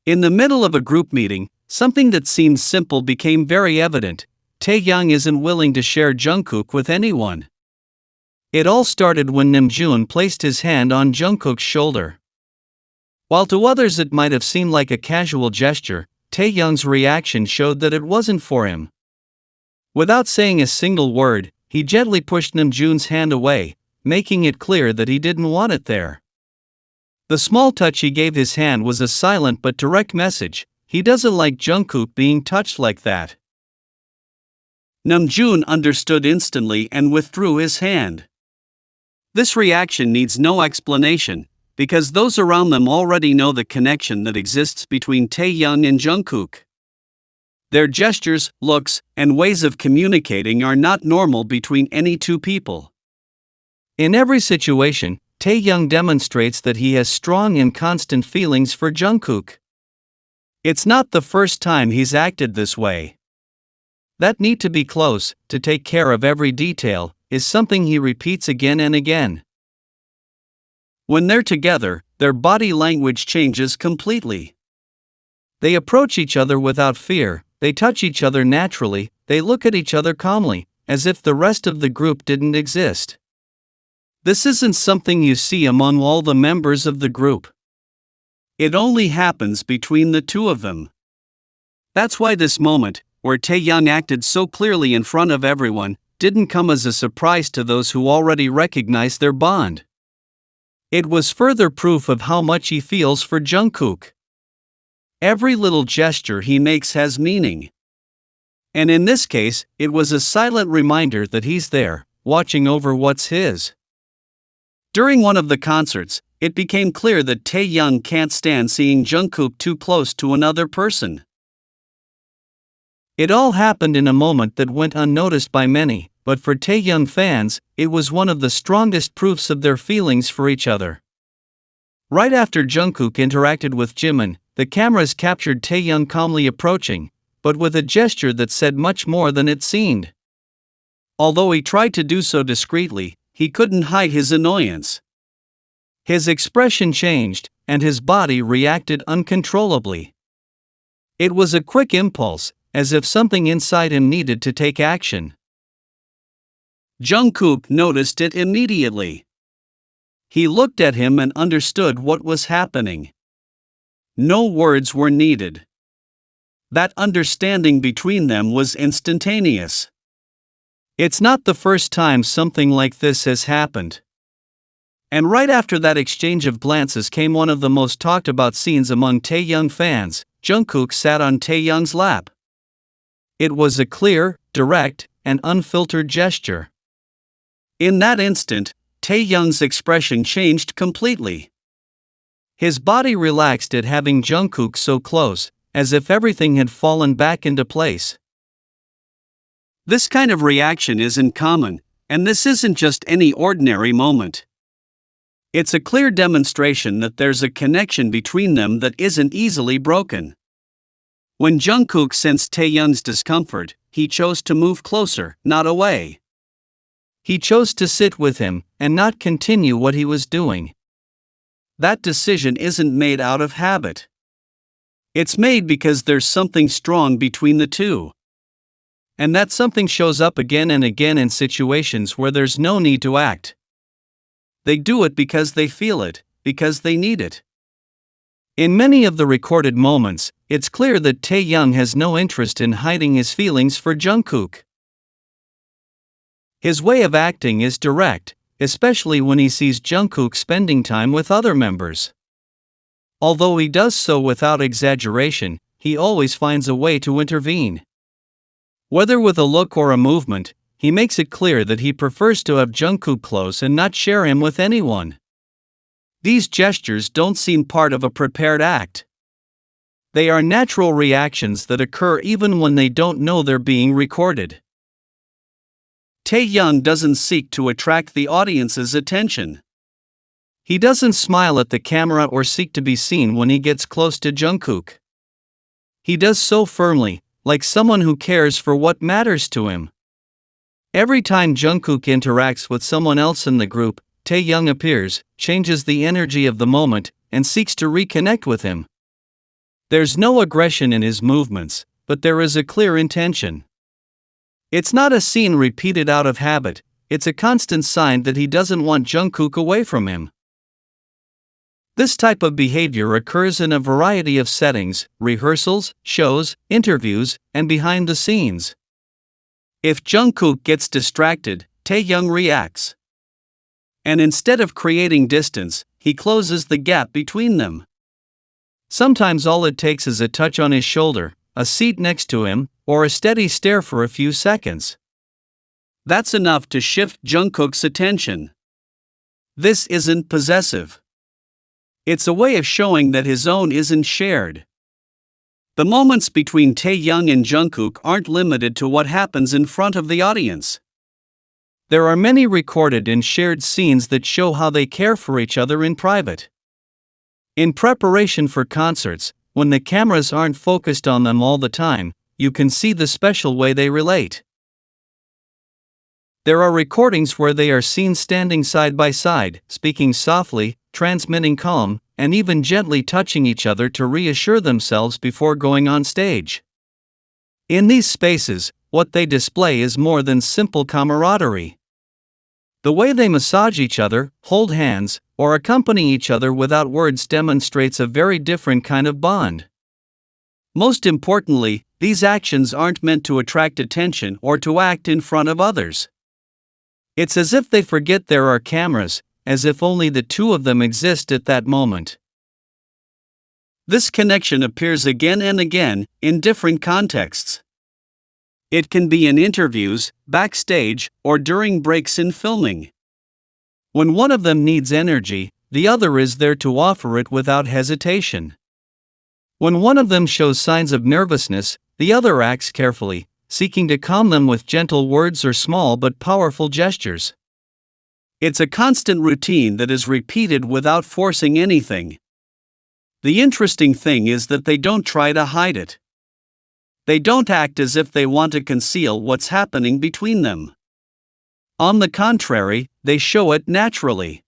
In the middle of a group meeting, something that seemed simple became very evident. Taehyung isn't willing to share Jungkook with anyone. It all started when Namjoon placed his hand on Jungkook's shoulder. While to others it might have seemed like a casual gesture, Taehyung's reaction showed that it wasn't for him. Without saying a single word, he gently pushed Namjoon's hand away, making it clear that he didn't want it there. The small touch he gave his hand was a silent but direct message: he doesn't like Jungkook being touched like that. Namjoon understood instantly and withdrew his hand. This reaction needs no explanation, because those around them already know the connection that exists between Taehyung and Jungkook. Their gestures, looks, and ways of communicating are not normal between any two people. In every situation, Taehyung demonstrates that he has strong and constant feelings for Jungkook. It's not the first time he's acted this way. That need to be close, to take care of every detail, is something he repeats again and again. When they're together, their body language changes completely. They approach each other without fear, they touch each other naturally, they look at each other calmly, as if the rest of the group didn't exist. This isn't something you see among all the members of the group. It only happens between the two of them. That's why this moment, where Taehyung acted so clearly in front of everyone, didn't come as a surprise to those who already recognized their bond. It was further proof of how much he feels for Jungkook. Every little gesture he makes has meaning. And in this case, it was a silent reminder that he's there, watching over what's his. During one of the concerts, it became clear that Taehyung can't stand seeing Jungkook too close to another person. It all happened in a moment that went unnoticed by many, but for Taehyung fans, it was one of the strongest proofs of their feelings for each other. Right after Jungkook interacted with Jimin, the cameras captured Taehyung calmly approaching, but with a gesture that said much more than it seemed. Although he tried to do so discreetly, he couldn't hide his annoyance. His expression changed, and his body reacted uncontrollably. It was a quick impulse, as if something inside him needed to take action. Jungkook noticed it immediately. He looked at him and understood what was happening. No words were needed. That understanding between them was instantaneous. It's not the first time something like this has happened. And right after that exchange of glances came one of the most talked about scenes among Taehyung fans. Jungkook sat on Taehyung's lap. It was a clear, direct, and unfiltered gesture. In that instant, Taehyung's expression changed completely. His body relaxed at having Jungkook so close, as if everything had fallen back into place. This kind of reaction isn't common, and this isn't just any ordinary moment. It's a clear demonstration that there's a connection between them that isn't easily broken. When Jungkook sensed Taehyung's discomfort, he chose to move closer, not away. He chose to sit with him, and not continue what he was doing. That decision isn't made out of habit. It's made because there's something strong between the two. And that something shows up again and again in situations where there's no need to act. They do it because they feel it, because they need it. In many of the recorded moments, it's clear that Taehyung has no interest in hiding his feelings for Jungkook. His way of acting is direct, especially when he sees Jungkook spending time with other members. Although he does so without exaggeration, he always finds a way to intervene. Whether with a look or a movement, he makes it clear that he prefers to have Jungkook close and not share him with anyone. These gestures don't seem part of a prepared act. They are natural reactions that occur even when they don't know they're being recorded. Taehyung doesn't seek to attract the audience's attention. He doesn't smile at the camera or seek to be seen when he gets close to Jungkook. He does so firmly, like someone who cares for what matters to him. Every time Jungkook interacts with someone else in the group, Taehyung appears, changes the energy of the moment, and seeks to reconnect with him. There's no aggression in his movements, but there is a clear intention. It's not a scene repeated out of habit, it's a constant sign that he doesn't want Jungkook away from him. This type of behavior occurs in a variety of settings: rehearsals, shows, interviews, and behind the scenes. If Jungkook gets distracted, Taehyung reacts. And instead of creating distance, he closes the gap between them. Sometimes all it takes is a touch on his shoulder, a seat next to him, or a steady stare for a few seconds. That's enough to shift Jungkook's attention. This isn't possessive. It's a way of showing that his own isn't shared. The moments between Taehyung and Jungkook aren't limited to what happens in front of the audience. There are many recorded and shared scenes that show how they care for each other in private. In preparation for concerts, when the cameras aren't focused on them all the time, you can see the special way they relate. There are recordings where they are seen standing side by side, speaking softly, transmitting calm, and even gently touching each other to reassure themselves before going on stage. In these spaces, what they display is more than simple camaraderie. The way they massage each other, hold hands, or accompany each other without words demonstrates a very different kind of bond. Most importantly, these actions aren't meant to attract attention or to act in front of others. It's as if they forget there are cameras, as if only the two of them exist at that moment. This connection appears again and again, in different contexts. It can be in interviews, backstage, or during breaks in filming. When one of them needs energy, the other is there to offer it without hesitation. When one of them shows signs of nervousness, the other acts carefully, seeking to calm them with gentle words or small but powerful gestures. It's a constant routine that is repeated without forcing anything. The interesting thing is that they don't try to hide it. They don't act as if they want to conceal what's happening between them. On the contrary, they show it naturally.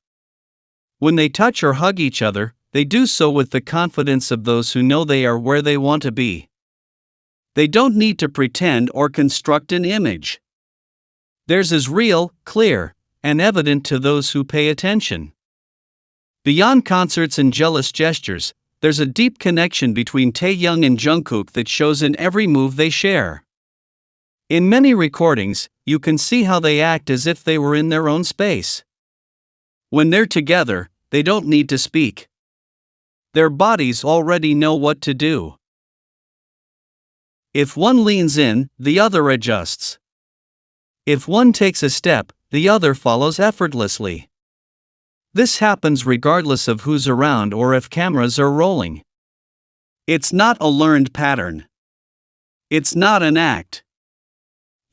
When they touch or hug each other, they do so with the confidence of those who know they are where they want to be. They don't need to pretend or construct an image. Theirs is real, clear, and evident to those who pay attention. Beyond concerts and jealous gestures, there's a deep connection between Taehyung and Jungkook that shows in every move they share. In many recordings, you can see how they act as if they were in their own space. When they're together, they don't need to speak. Their bodies already know what to do. If one leans in, the other adjusts. If one takes a step, the other follows effortlessly. This happens regardless of who's around or if cameras are rolling. It's not a learned pattern. It's not an act.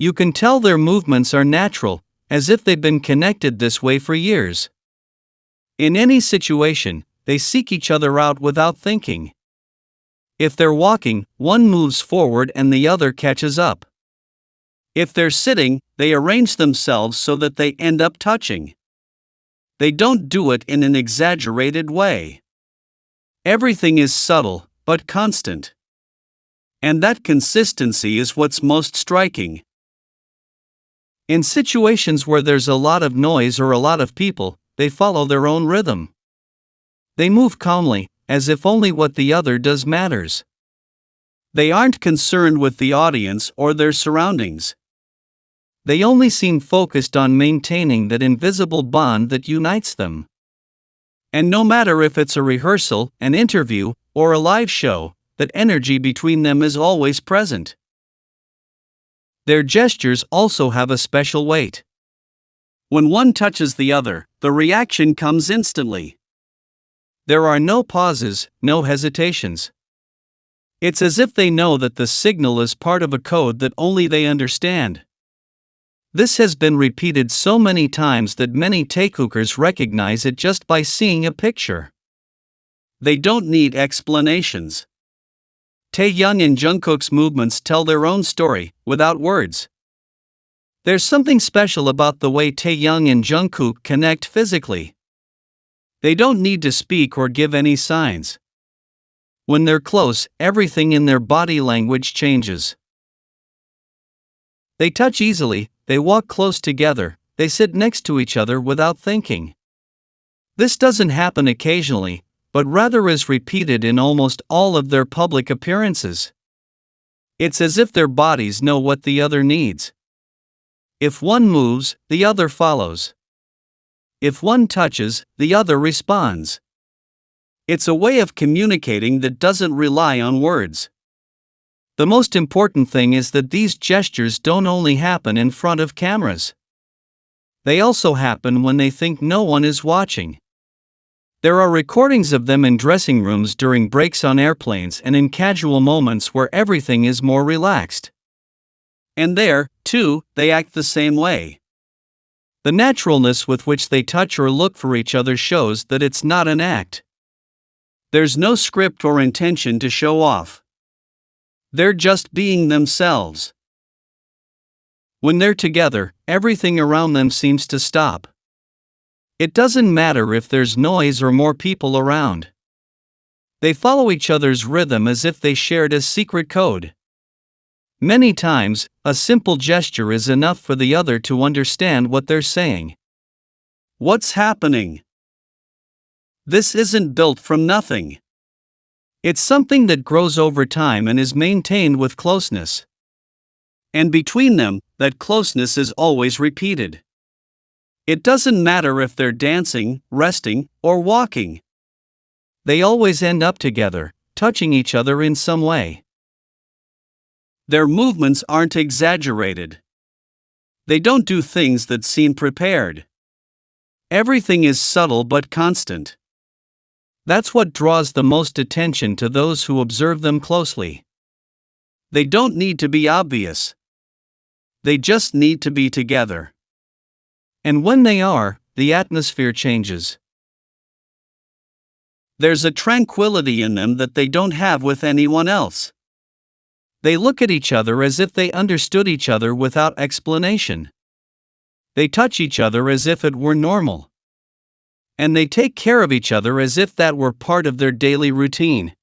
You can tell their movements are natural, as if they've been connected this way for years. In any situation, they seek each other out without thinking. If they're walking, one moves forward and the other catches up. If they're sitting, they arrange themselves so that they end up touching. They don't do it in an exaggerated way. Everything is subtle, but constant. And that consistency is what's most striking. In situations where there's a lot of noise or a lot of people, they follow their own rhythm. They move calmly, as if only what the other does matters. They aren't concerned with the audience or their surroundings. They only seem focused on maintaining that invisible bond that unites them. And no matter if it's a rehearsal, an interview, or a live show, that energy between them is always present. Their gestures also have a special weight. When one touches the other, the reaction comes instantly. There are no pauses, no hesitations. It's as if they know that the signal is part of a code that only they understand. This has been repeated so many times that many Taekookers recognize it just by seeing a picture. They don't need explanations. Taehyung and Jungkook's movements tell their own story, without words. There's something special about the way Taehyung and Jungkook connect physically. They don't need to speak or give any signs. When they're close, everything in their body language changes. They touch easily, they walk close together, they sit next to each other without thinking. This doesn't happen occasionally, but rather is repeated in almost all of their public appearances. It's as if their bodies know what the other needs. If one moves, the other follows. If one touches, the other responds. It's a way of communicating that doesn't rely on words. The most important thing is that these gestures don't only happen in front of cameras. They also happen when they think no one is watching. There are recordings of them in dressing rooms during breaks on airplanes and in casual moments where everything is more relaxed. And there, too, they act the same way. The naturalness with which they touch or look for each other shows that it's not an act. There's no script or intention to show off. They're just being themselves. When they're together, everything around them seems to stop. It doesn't matter if there's noise or more people around. They follow each other's rhythm as if they shared a secret code. Many times, a simple gesture is enough for the other to understand what they're saying. What's happening? This isn't built from nothing. It's something that grows over time and is maintained with closeness. And between them, that closeness is always repeated. It doesn't matter if they're dancing, resting, or walking. They always end up together, touching each other in some way. Their movements aren't exaggerated. They don't do things that seem prepared. Everything is subtle but constant. That's what draws the most attention to those who observe them closely. They don't need to be obvious. They just need to be together. And when they are, the atmosphere changes. There's a tranquility in them that they don't have with anyone else. They look at each other as if they understood each other without explanation. They touch each other as if it were normal. And they take care of each other as if that were part of their daily routine.